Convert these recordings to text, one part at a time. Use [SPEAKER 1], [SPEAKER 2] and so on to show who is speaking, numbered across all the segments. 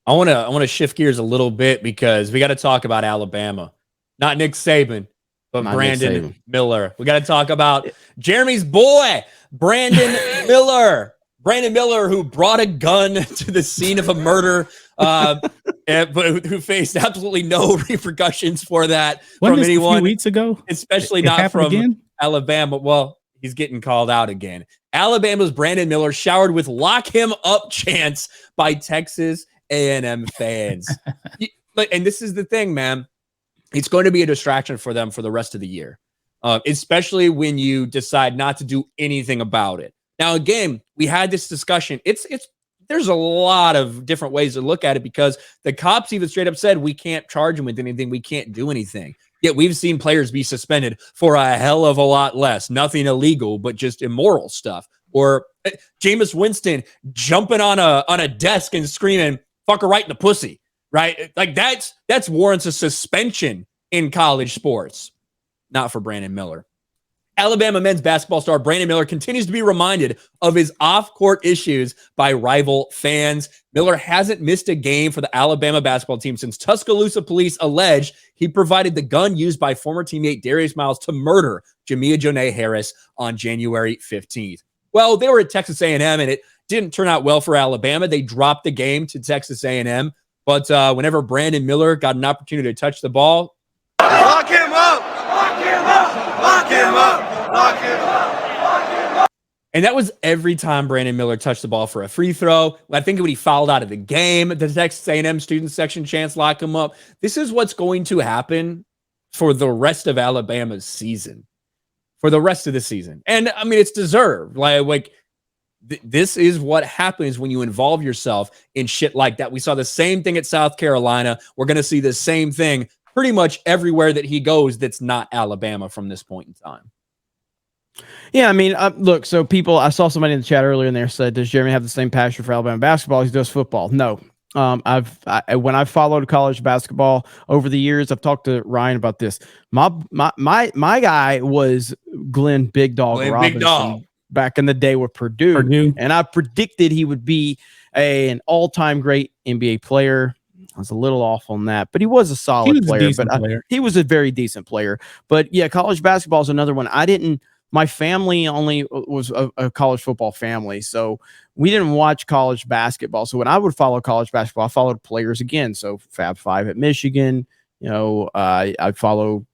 [SPEAKER 1] I want to shift gears a little bit because we got to talk about Alabama. Not Nick Saban, but
[SPEAKER 2] Not
[SPEAKER 1] Brandon Miller. We got to talk about Jeremy's boy, Brandon Miller. Brandon Miller, who brought a gun to the scene of a murder, but who faced absolutely no repercussions for that from anyone.
[SPEAKER 3] A few weeks ago,
[SPEAKER 1] especially not from Alabama. Well, he's getting called out again. Alabama's Brandon Miller showered with "lock him up" chants by Texas A&M fans. And this is the thing, man. It's going to be a distraction for them for the rest of the year, especially when you decide not to do anything about it. Now, again, we had this discussion. There's a lot of different ways to look at it because the cops even straight up said we can't charge him with anything. We can't do anything. Yet we've seen players be suspended for a hell of a lot less. Nothing illegal, but just immoral stuff. Or Jameis Winston jumping on a desk and screaming, "Fuck her right in the pussy." Right? Like that's warrants a suspension in college sports. Not for Brandon Miller. Alabama men's basketball star Brandon Miller continues to be reminded of his off-court issues by rival fans. Miller hasn't missed a game for the Alabama basketball team since Tuscaloosa police alleged he provided the gun used by former teammate Darius Miles to murder Jamia Jonee Harris on January 15th. Well, they were at Texas A&M, and it didn't turn out well for Alabama. They dropped the game to Texas A&M, but whenever Brandon Miller got an opportunity to touch the ball,
[SPEAKER 4] lock him up! Lock him up! Lock him up! Lock him up! Lock him up!
[SPEAKER 1] And that was every time Brandon Miller touched the ball for a free throw. I think when he fouled out of the game, the Texas A&M student section chants "lock him up." This is what's going to happen for the rest of Alabama's season. For the rest of the season. And, I mean, it's deserved. This is what happens when you involve yourself in shit like that. We saw the same thing at South Carolina. We're going to see the same thing pretty much everywhere that he goes that's not Alabama from this point in time.
[SPEAKER 2] Yeah, I mean, look, so I saw somebody in the chat earlier in there said, does Jeremy have the same passion for Alabama basketball as he does football? No. When I've followed college basketball over the years, I've talked to Ryan about this. My guy was Glenn Big Dog Robinson back in the day with Purdue. And I predicted he would be an all-time great NBA player. I was a little off on that, but he was a solid player. He was a very decent player. But yeah, college basketball is another one. My family only was a college football family, so we didn't watch college basketball. So when I would follow college basketball, I followed players again. So Fab Five at Michigan, I follow,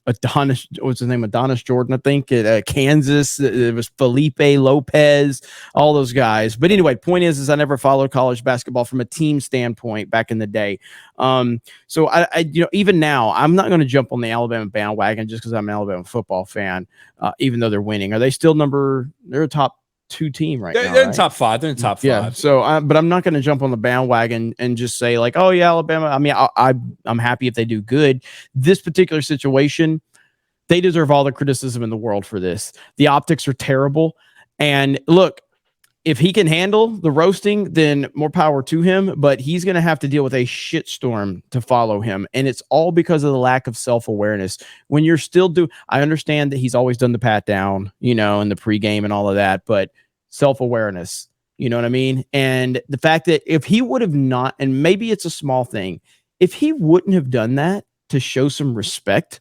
[SPEAKER 2] Adonis, what's his name? Adonis Jordan, I think, at Kansas. It was Felipe Lopez, all those guys. But anyway, point is I never followed college basketball from a team standpoint back in the day. So I even now, I'm not going to jump on the Alabama bandwagon just because I'm an Alabama football fan, even though they're winning. Are they still they're a top 2 team right now?
[SPEAKER 1] They're in top 5. They're in top 5.
[SPEAKER 2] Yeah. So, but I'm not going to jump on the bandwagon and just say like, oh yeah, Alabama. I mean, I'm happy if they do good. This particular situation, they deserve all the criticism in the world for this. The optics are terrible. And look, if he can handle the roasting, then more power to him. But he's going to have to deal with a shitstorm to follow him. And it's all because of the lack of self-awareness. When you're still I understand that he's always done the pat down, in the pregame and all of that, but self-awareness, you know what I mean? And the fact that if he would have not, and maybe it's a small thing, if he wouldn't have done that to show some respect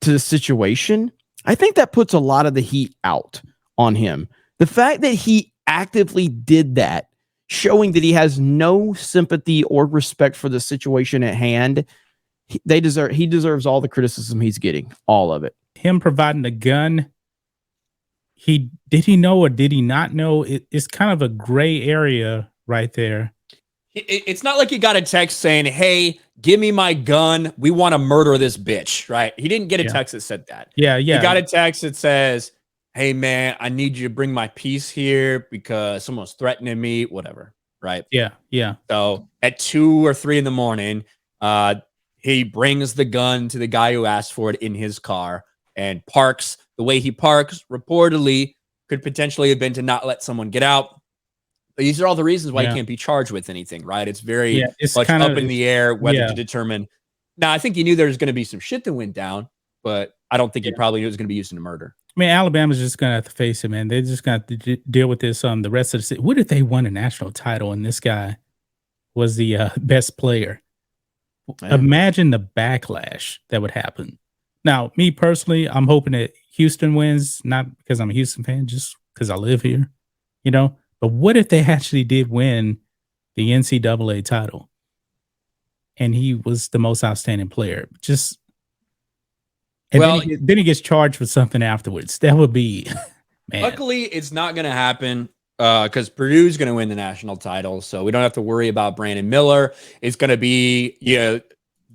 [SPEAKER 2] to the situation, I think that puts a lot of the heat out on him. The fact that he actively did that, showing that he has no sympathy or respect for the situation at hand, he deserves all the criticism he's getting, all of it.
[SPEAKER 3] Him providing the gun, did he know or did he not know? It's kind of a gray area right there.
[SPEAKER 1] It's not like he got a text saying, "Hey, give me my gun. We want to murder this bitch." Right? He didn't get a text that said that.
[SPEAKER 3] Yeah.
[SPEAKER 1] He got a text that says, "Hey man, I need you to bring my piece here because someone's threatening me." Whatever. Right?
[SPEAKER 3] Yeah.
[SPEAKER 1] So at 2 or 3 in the morning, he brings the gun to the guy who asked for it in his car and parks. The way he parks reportedly could potentially have been to not let someone get out. But these are all the reasons why he can't be charged with anything, right? It's very much up in the air whether to determine. Now, I think he knew there was going to be some shit that went down, but I don't think he probably knew it was going to be used in a murder.
[SPEAKER 3] I mean, Alabama's just going to have to face it, man. They're just going to have to deal with this the rest of the season. What if they won a national title and this guy was the best player.
[SPEAKER 2] Yeah.
[SPEAKER 3] Imagine the backlash that would happen. Now, me personally, I'm hoping that Houston wins, not because I'm a Houston fan, just because I live here, you know. But what if they actually did win the NCAA title and he was the most outstanding player? Just and then he gets charged with something afterwards. That would be, man.
[SPEAKER 1] Luckily, it's not going to happen because Purdue's going to win the national title, so we don't have to worry about Brandon Miller. It's going to be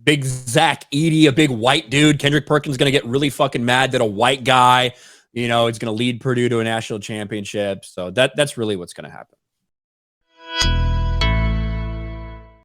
[SPEAKER 1] big Zach Edey, a big white dude. Kendrick Perkins going to get really fucking mad that a white guy, is going to lead Purdue to a national championship. So that's really what's going to happen.